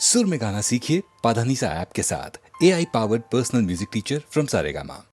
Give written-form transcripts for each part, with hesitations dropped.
सुर में गाना सीखिए पाधानीसा ऐप के साथ। AI powered personal music teacher from Saregama.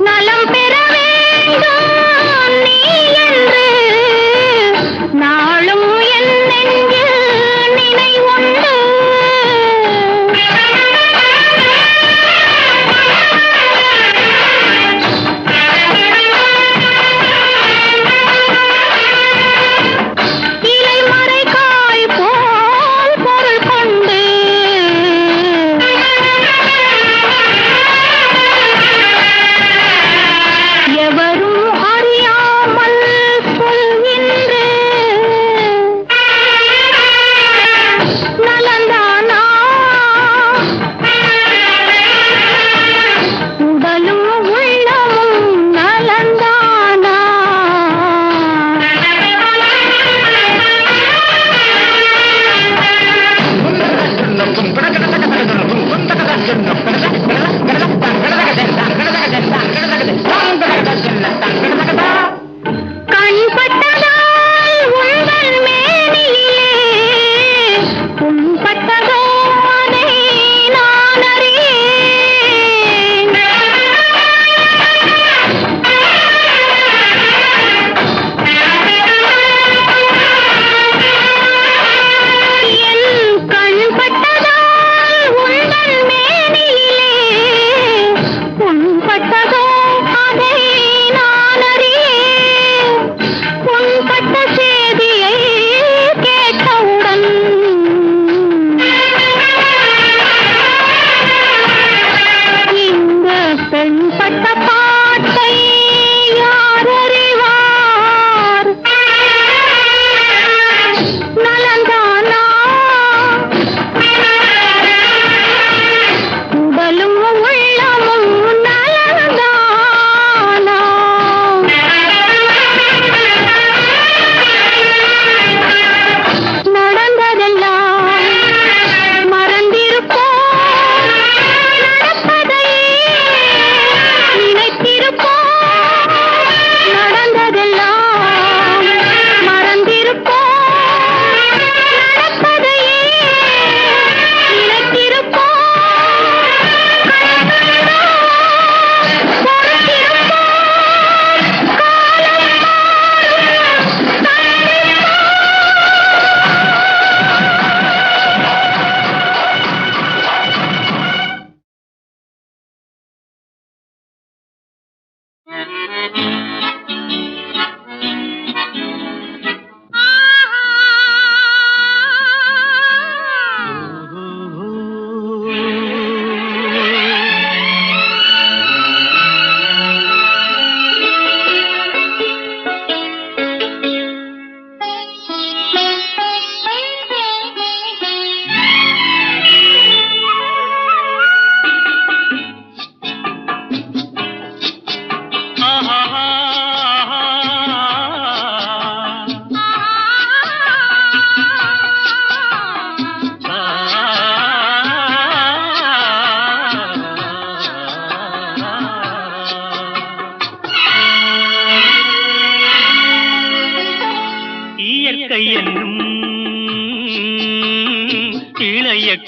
நலம் பெற வேண்டும் நீ என்று நாளும் என் நெஞ்சில் நினைவுண்டு.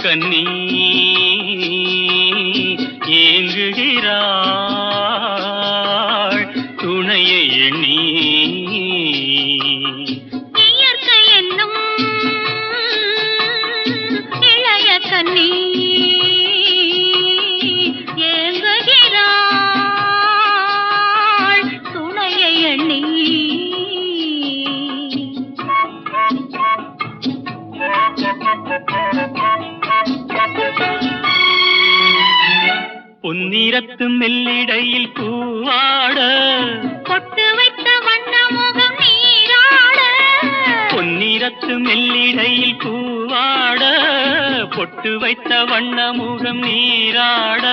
கண்ணி ஏங்குகிறாள் துணையை எண்ணி. இயற்கை என்னும் இளைய கண்ணி ஏங்குகிறாள் துணையை எண்ணி. பொன்னிறத்து மெல்லிடையில் பூவாட பொட்டு வைத்த வண்ணமுகம் நீராட. பொன்னிறத்து மெல்லிடையில் பூவாட பொட்டு வைத்த வண்ணமுகம் நீராட.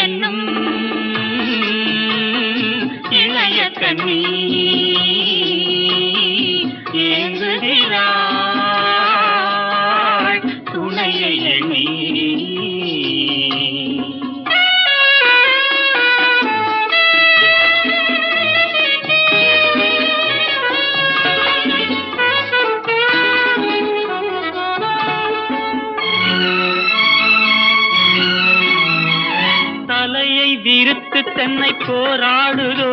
என்னும் இளைய கண்ணி ஏங்குகிறாள் துணையை எண்ணி. விருத்து தென்னை போராடுதோ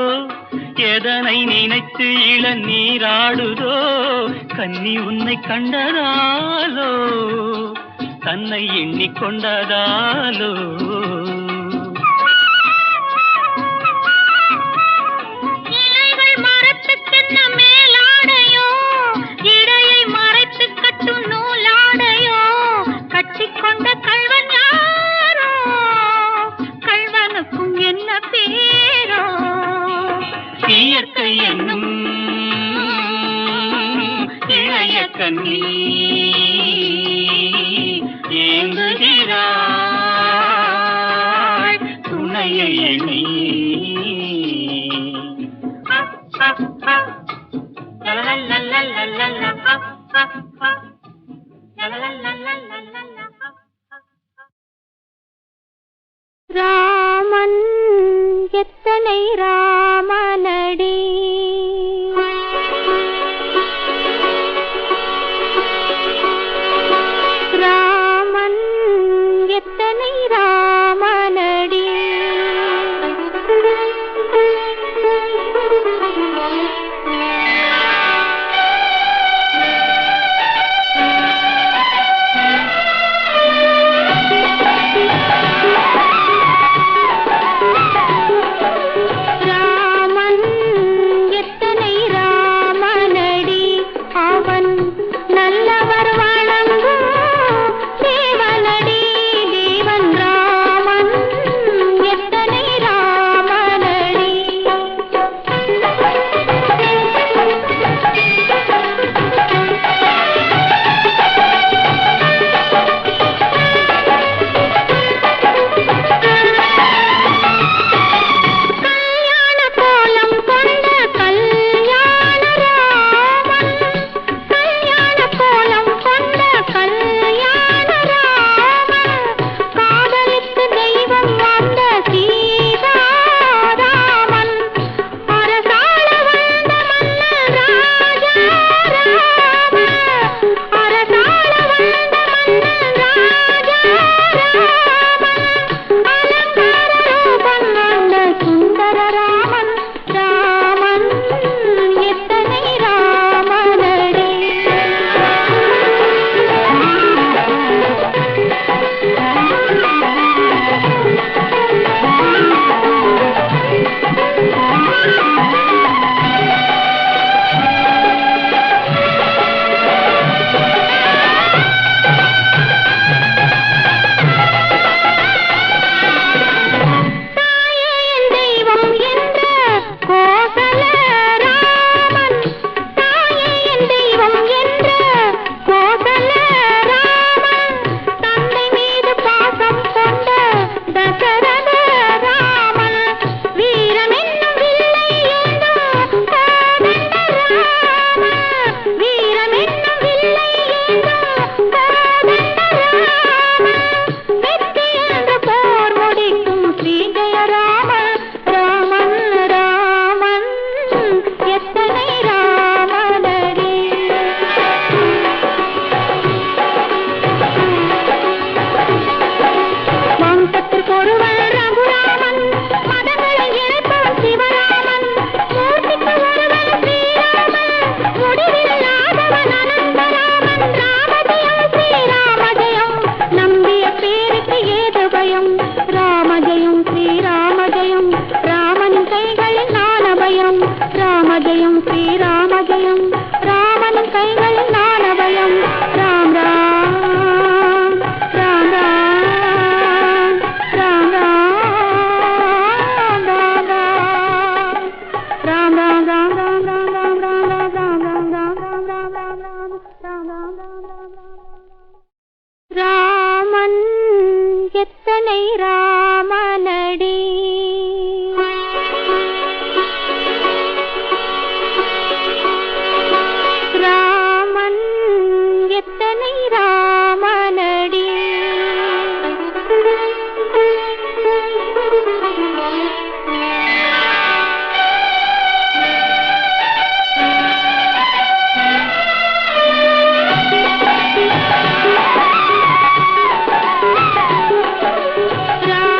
எதனை நினைத்து இளநீராடுதோ கன்னி உன்னை கண்டதாலோ தன்னை எண்ணிக்கொண்டதாலோ இலைகள் மரத்துக்கென்ன மேலாடையோ இடையை மறைத்து கட்டும் நூலாடையோ கட்டிக்கொண்ட கள்வன் யாரோ கள்வனுக்கும் என்ன பேரோ இயற்கை என்னும் இளைய கன்னி ஏங்குகிறாள் துணையை எண்ணி ராமன் எத்தனை ராமனடி ராமன் எத்தனை ராமனடி ராமன் எத்தனை ராமனடி அவன் நல்லவர் வணங்கும் தேவனடி தேவன் ராமன் எத்தனை ராமனடி கல்யாண கோலம் கொண்ட கல்யாண ராமன் கல்யாண கோலம் கொண்ட கல்யாண ராமன் காதலித்து தெய்வம் வந்த சீதாராமன் அரசாள வந்த மன்னன் ராஜா ராமன் அரசாள வந்த மன்னன் ராஜா ராமன் அலங்கார ரூபம் கொண்ட சுந்தர ராமன் ராமன் எத்தனை ராமனடி தாயே என் தெய்வம் என்ற கோசல ராமன் தாயே என் தெய்வம் என்ற கோசல ராமன் தந்தை மீது பாசம் கொண்ட தசரத ராமன் வீரம் என்னும் வில்லை ஏந்தும் கோதண்ட ராமன் வீரம் என்னும் வில்லை ஏந்தும் கோதண்ட ராமன் வெற்றி என்று போர் முடிக்கும் ஸ்ரீஜய ராமன் ராமன் ராமன் எத்தனை ராமனடி வம்சத்திற்கு ஒருவன் ரகுராமன் மதங்களை இணைப்பவன் சிவராமன் மூர்த்திக்கு ஒருவன் ஸ்ரீராமன் முடிவில்லாதவன் அனந்தராமன் ராமஜெயம் ஸ்ரீராமஜெயம் நம்பிய பேருக்கு ஏது பயம் ராமஜெயம் ஸ்ரீராமஜெயம் ராமனின் கைகளில் ஞான பயம் ராமஜெயம் ஸ்ரீராமஜெயம் ராமனின் கைகளில் ஞான பயம் ராம் ராம் ராம் ராம் ராம் ராம் ராம் ராம் ராம் ராம் ராமன் எத்தனை ராமனடி ராமன் எத்தனை ராமனடி ராமன்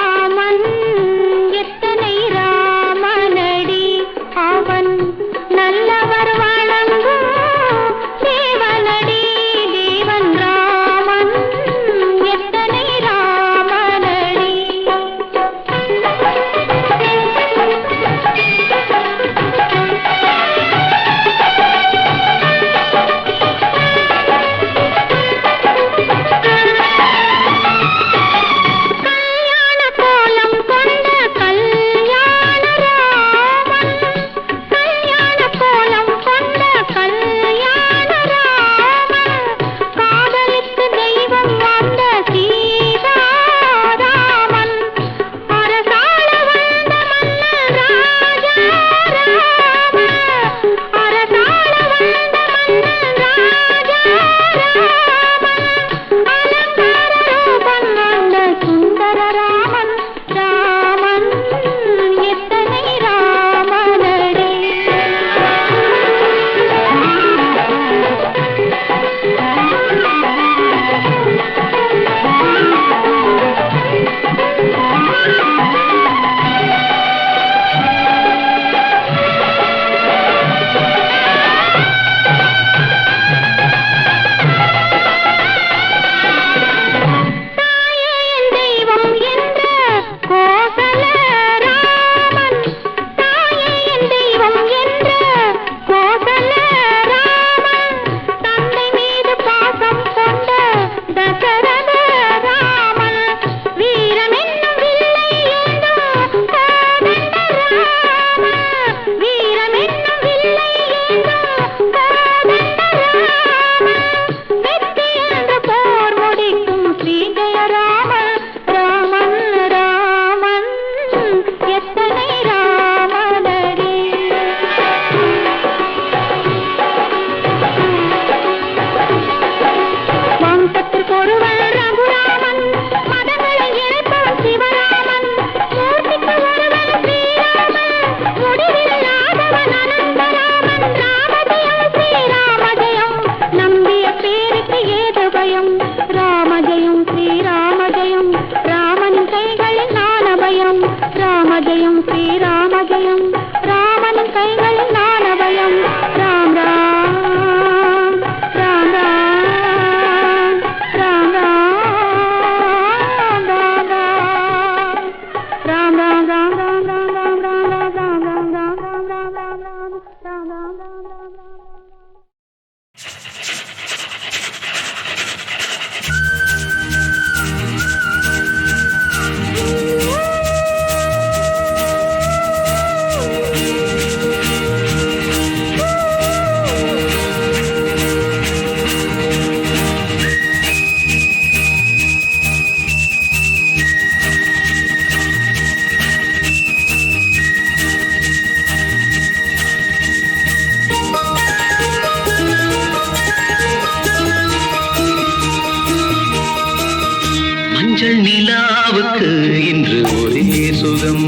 மஞ்சள் நிலாவுக்கு இன்று ஒரே சுகம்.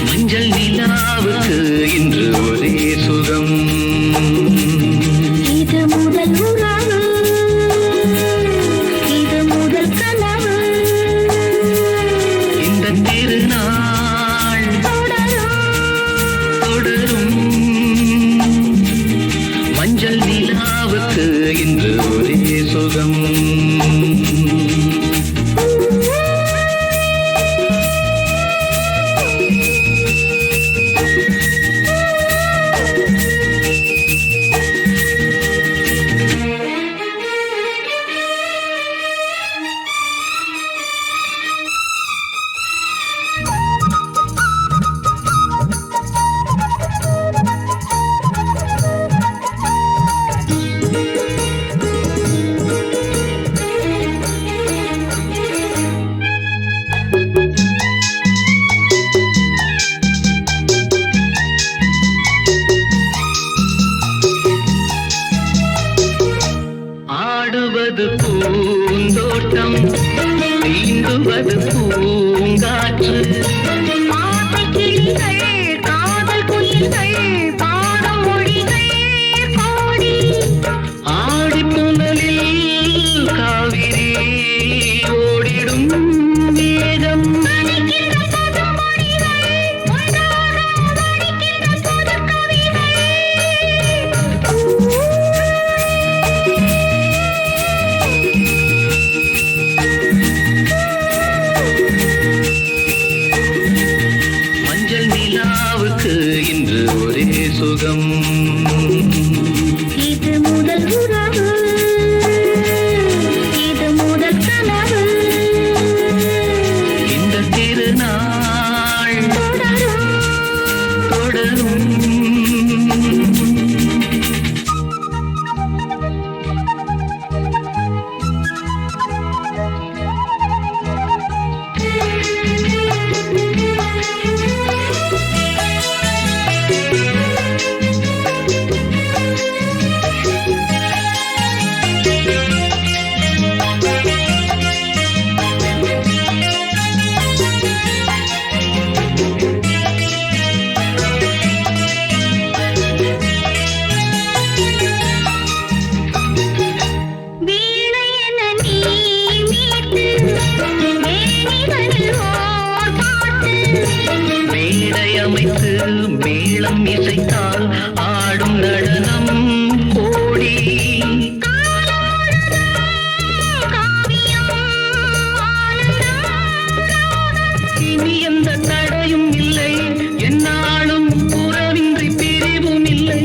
மஞ்சள் நிலாவுக்கு இன்று ஒரே சுகம். இது முதல் உறவு, இது முதல் கனவு. இந்த திருநாள் தொடரும். மஞ்சள் நிலாவுக்கு இன்று ஒரே சுகம். ஆடுவது பூந்தோட்டம், தீண்டுவது பூங்காற்று. காதல் குயில்கள் பாடும் மொழிகள் பாடி ஆடி புனலில் காவிரி ஓடிடும் வேகம். மஞ்சள் நிலாவுக்கு இன்று ஒரே சுகம். இது முதல் உறவு, இது முதல் கனவு. இந்த திருநாள் தொடரும். வீணை என நீ மீட்டு மேனிகளில் ஓர் பாட்டு. மேடை அமைத்து மேளம் இசைத்தால் ஆடும் நடனம் கோடி. காவியம் இனி எந்த தடையும் இல்லை, என்னாலும் உறவின்றி பிரிவும் இல்லை.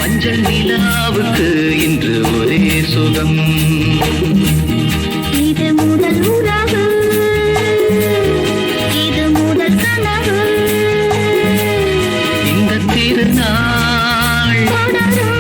மஞ்சள் நிலாவுக்கு இன்று ஒரே சுகம். இது முதல் உறவு, இது முதல் கனவு. இந்த திருநாள் தொடரும்.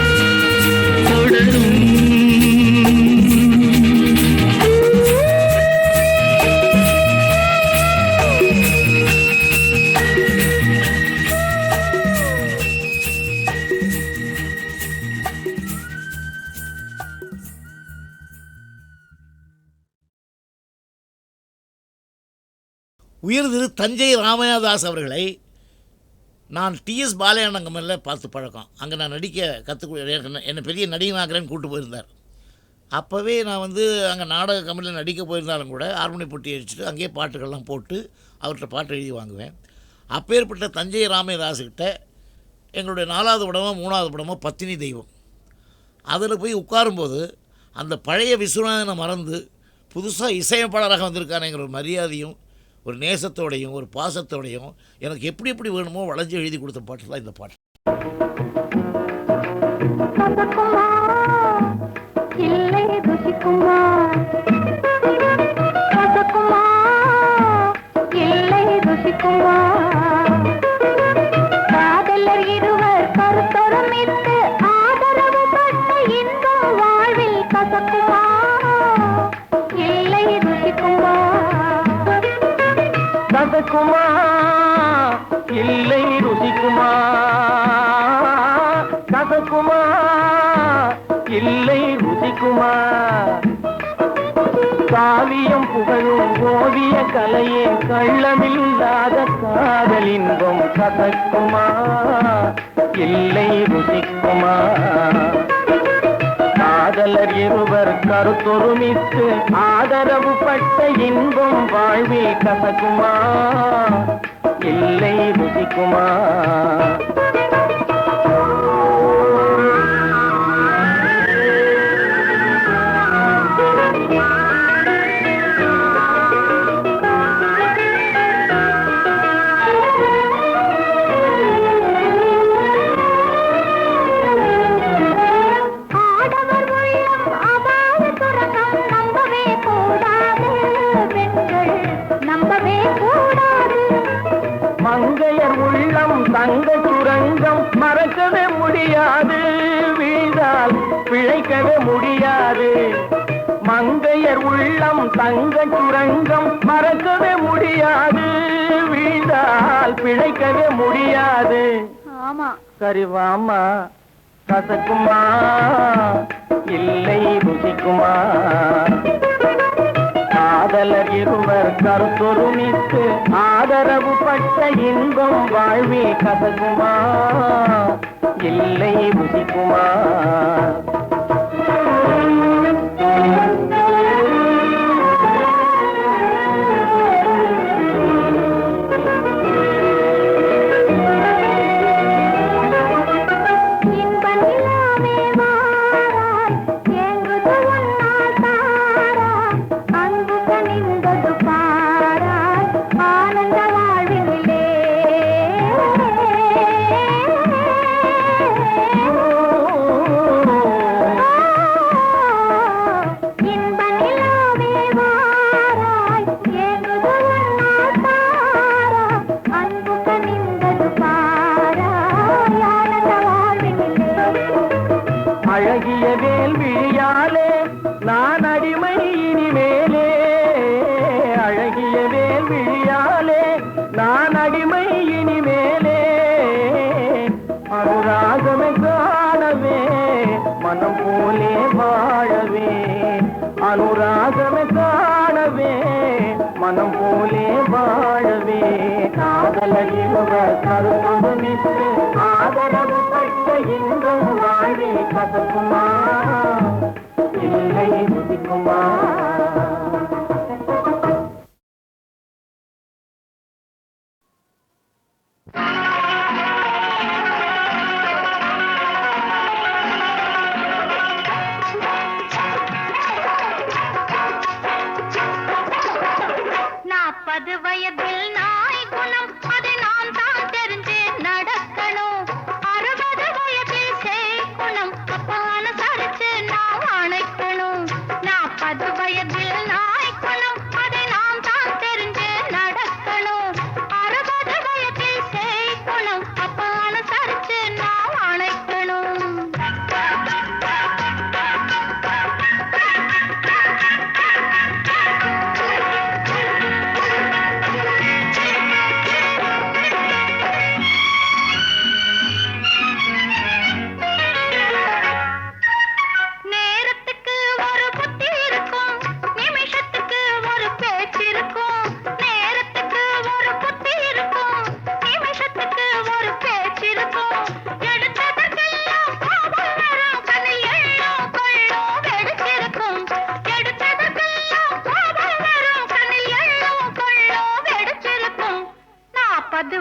உயர்திரு தஞ்சை ராமையாதாஸ் அவர்களை நான் டிஎஸ் பாலையானன் கம்பெனியில் பார்த்து பழக்கம். அங்கே நான் நடிக்க என்னை பெரிய நடிகனாக்கிறேன்னு கூப்பிட்டு போயிருந்தார். அப்போவே நான் அங்கே நாடக கம்பெனியில் நடிக்க போயிருந்தாலும் கூட ஹார்மோனி பொட்டி அடிச்சுட்டு அங்கேயே பாட்டுகள்லாம் போட்டு அவர்கிட்ட பாட்டு எழுதி வாங்குவேன். அப்பேற்பட்ட தஞ்சை ராமையாதாஸ்கிட்ட எங்களுடைய 4வது படமோ 3வது படமோ பத்தினி தெய்வம், அதில் போய் உட்காரும்போது அந்த பழைய விஸ்வநாதனை மறந்து புதுசாக இசையமைப்பாளராக வந்திருக்கானேங்கிற ஒரு மரியாதையும் ஒரு நேசத்தோடையும் ஒரு பாசத்தோடையும் எனக்கு எப்படி எப்படி வேணுமோ வளைஞ்சு எழுதி கொடுத்த பாட்டு தான் இந்த பாட்டு. இல்லை ருசிக்குமா, கசக்குமா, இல்லை ருசிக்குமா. காதலர் இருவர் கருத்தொருமித்து ஆதரவு பட்ட இன்பம் வாழ்வில் கசக்குமா, இல்லை ருசிக்குமா. கசக்குமா இல்லை ருசிக்குமா கசக்குமா இல்லை ருசிக்குமா காவியம் புகழும் ஓவிய கலையே கள்ளமில்லாத காதலின்பம் கசக்குமா இல்லை ருசிக்குமா காதலர் இருவர் கருத்தொருமித்து ஆதரவு பட்ட இன்பம் வாழ்வில் கசக்குமா இல்லை ருசிக்குமா மங்கையர் உள்ளம் தங்க சுரங்கம் மறக்கவே முடியாது வீழ்ந்தால் பிழைக்கவே முடியாது மங்கையர் உள்ளம் தங்க சுரங்கம் மறக்கவே முடியாது வீழ்ந்தால் பிழைக்கவே முடியாது ஆமா சரிவாமா கசக்குமா இல்லை ருசிக்குமா காதலர் இருவர் கருத்தொருமித்து ஆதரவு பட்ட இன்பம் வாழ்வில் கசக்குமா இல்லை ருசிக்குமா அழகிய வேல்விழியாலே நான் அடிமை இனிமேலே அழகிய வேல்விழியாலே நான் அடிமை இனிமேலே அனுராகமே காணவே மனம் போலே வாழவே அனுராகமே காணவே மனம் போலே வாழவே காதலிவர் கருத்துமித்து ஆதரவு பட்ட இன்பம் வாழி கசக்குமா இல்லை ருசிக்குமா வயதில் நாய் குணம் அது நான் தான் தெரிஞ்சு நடக்கணும் 60 வயதில் செய் குணம் அப்ப அனுசரிச்சு நான் அணைக்கணும் 40 வயதில் நாய் குணம் அதை நான் தான் தெரிஞ்சு நடக்கணும் 60 வயதில் செய் குணம் அப்ப அனுசரிச்சு நான் அணைக்கணும்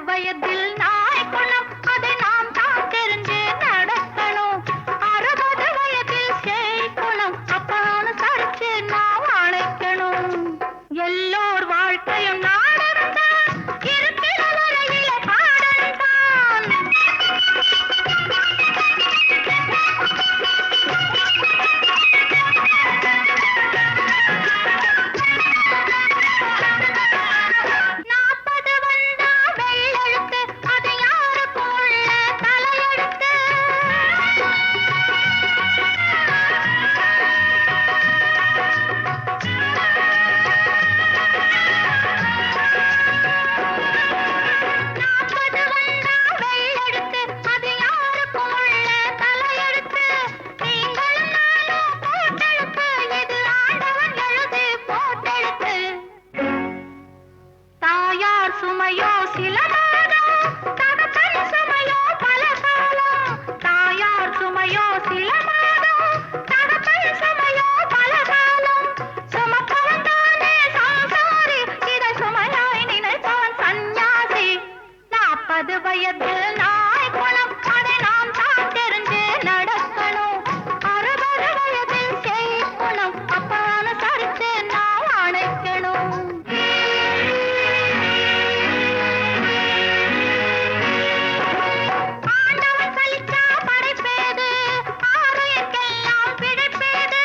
வயதில் நாய் குணம் அதை நாம் தான் தெரிஞ்சு நடக்கணும் 60 வயதில் செய் குணம் அப்ப அனுசரிச்சு நாம் அணைக்கணும் எல்லோர் வாழ்க்கையும் நாடகம் தான் இருக்கிற வரையில பாடல் தான் அது சுமையோ சில மாதம் தகப்பன் சுமையோ பல காலம். தாயார் சுமையோ சில மாதம் தகப்பன் சுமையோ பல காலம். சுமப்பவன் தானே சம்சாரி, இதை சுமையாய் நினைப்பவன் சந்நியாசி. 40 வயதில் நாய் குணம், அதை நாம் தான் தெரிஞ்சு நடக்கணும். 60 வயதில் செய் குணம், அப்ப அனுசரிச்சு நாம் அணைக்கணும். ஆண்டவன் சலிச்சா படைப்பேது, ஆரோக்கியெல்லாம் பிழைப்பேது.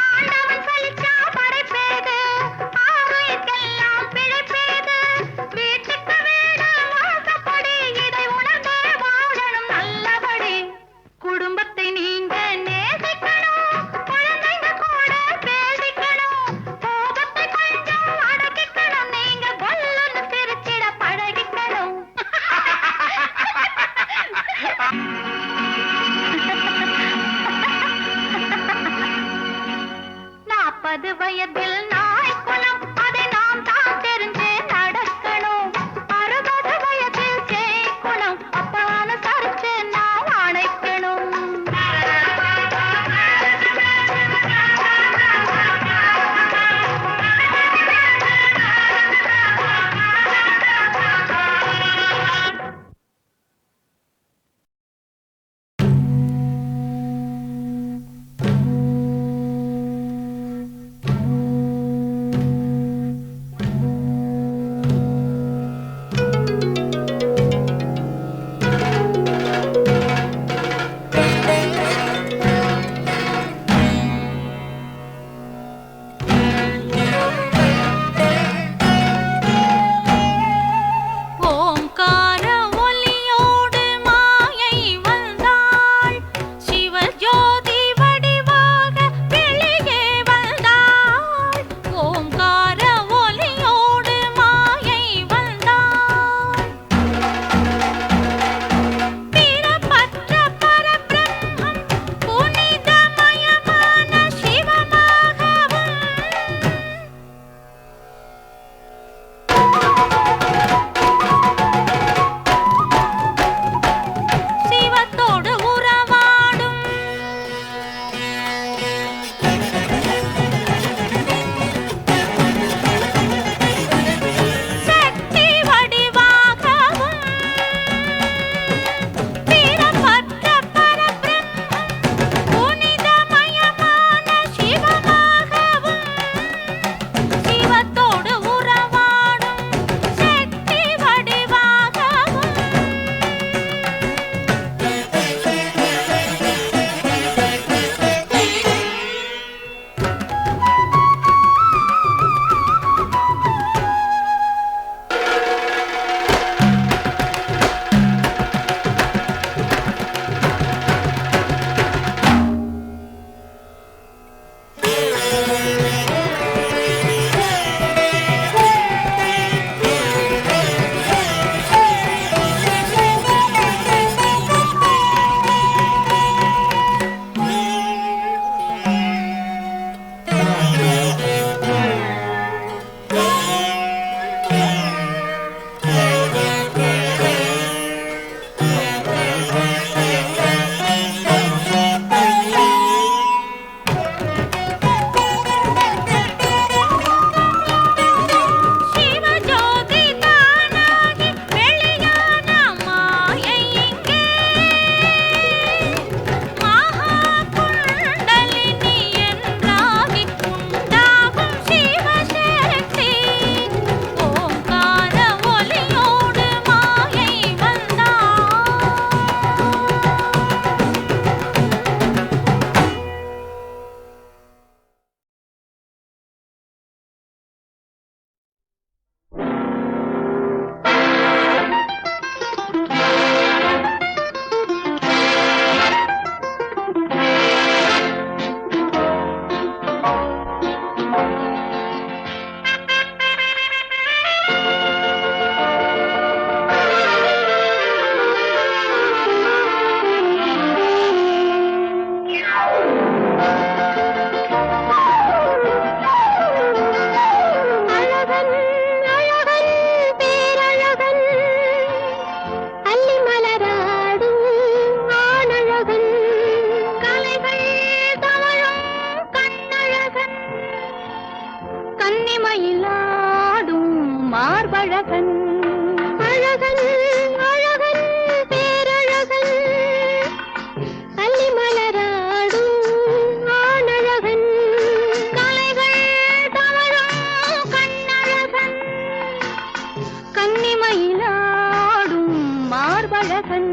ஆண்டவன் சலிச்சா படைப்பேது, ஆரோக்கியெல்லாம் பிழைப்பேது. வீட்டுக்கு வீடு வாசப்படி, இதை உணர்ந்தே வாழணும் நல்லபடி. குடும்பத்தை நீங்க நேசிக்கணும், குழந்தைங்க கூட பேசிக்கணும். கோபத்தை கொஞ்சம் அடக்கிக்கணும், நீங்க கொல்லுன்னு சிரிச்சிட பழகிக்கணும். 40 வயதில் நாய் குணம், அதை நாம் தான் தெரிஞ்சு நடக்கணும். 60 வயதில் செய் குணம், அப்ப அனுசரிச்சு நாம் அணைக்கணும். கன்னிமயிலாடும் மார்பழகன் அழகன் அழகன் பேரழகன் அல்லி மலராடும் ஆணழகன் கலைகள் தவழும் கண்ணழகன் கன்னிமயிலாடும் மார்பழகன்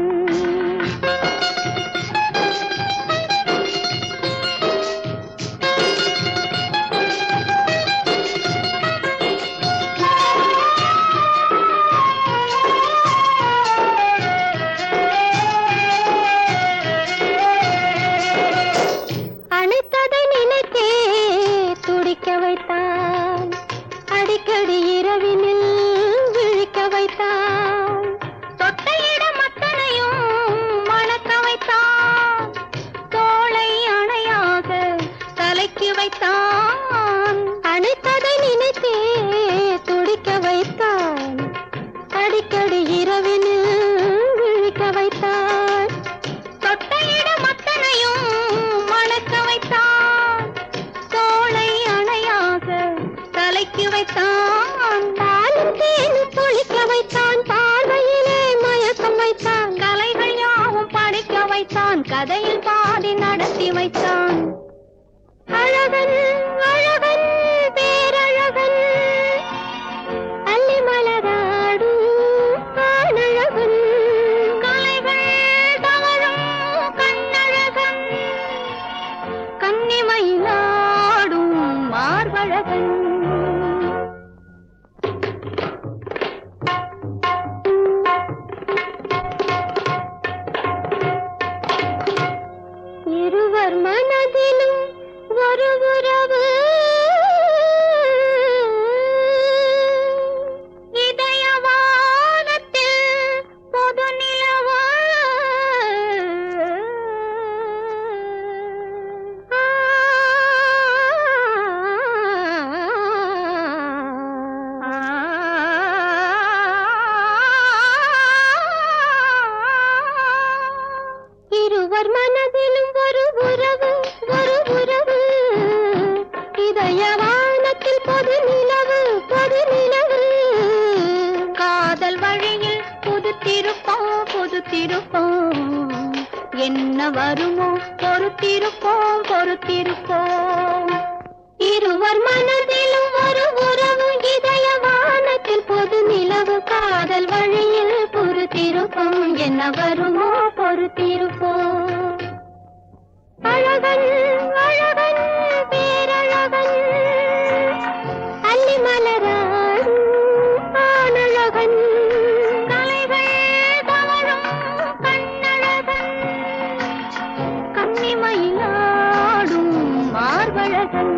அனைத்ததை நினைத்தே துடிக்க வைத்தான் அடிக்கடி இரவினில் விழிக்க வைத்தான் தொட்ட இடம் அத்தனையும் மணக்க வைத்தான் தோளை அணையாக தலைக்கு வைத்தான் அனைத்ததை நினைத்தே துடிக்க வைத்தான் அடிக்கடி இரவினில் விழிக்க வைத்தான் தொட்ட இடம் அத்தனையும் மணக்க வைத்தான் தோளை அணையாக தலைக்கு வைத்தான் பாலும் தேனும் பொழிக்க வைத்தான் பார்வையிலே மயக்கம் வைத்தான் கலைகள் யாவும் படிக்க வைத்தான் கதையில் பாதி நடத்தி வைத்தான் அழகன் அழகன் பேரழகன் அல்லி மலராடும் ஆணழகன் கலைகள் தவழும் கண்ணழகன் கன்னிமயிலாடும் மார்பழகன் இருவர் மனதிலும் ஒரு உறவு இதயவானத்தில் பொது நிலவு இருவர் மனதிலும் ஒரு உறவு இதயவானத்தில் பொது நிலவு காதல் வழியில் புதுத்திருப்போம் என்ன வருமோ பொறுத்திருப்போம் இருவர் மனதிலும் ஒரு உறவு இதயவானத்தில் பொது நிலவு காதல் வழியில் பொறுத்திருப்போம் என்ன வருமோ பொறுத்திருப்போம் அழகன் அழகன் பேரழகன் அல்லி மலராடும் ஆணழகன் கலைகள் தவழும் கண்ணழகன் கன்னிமயிலாடும் மார்பழகன்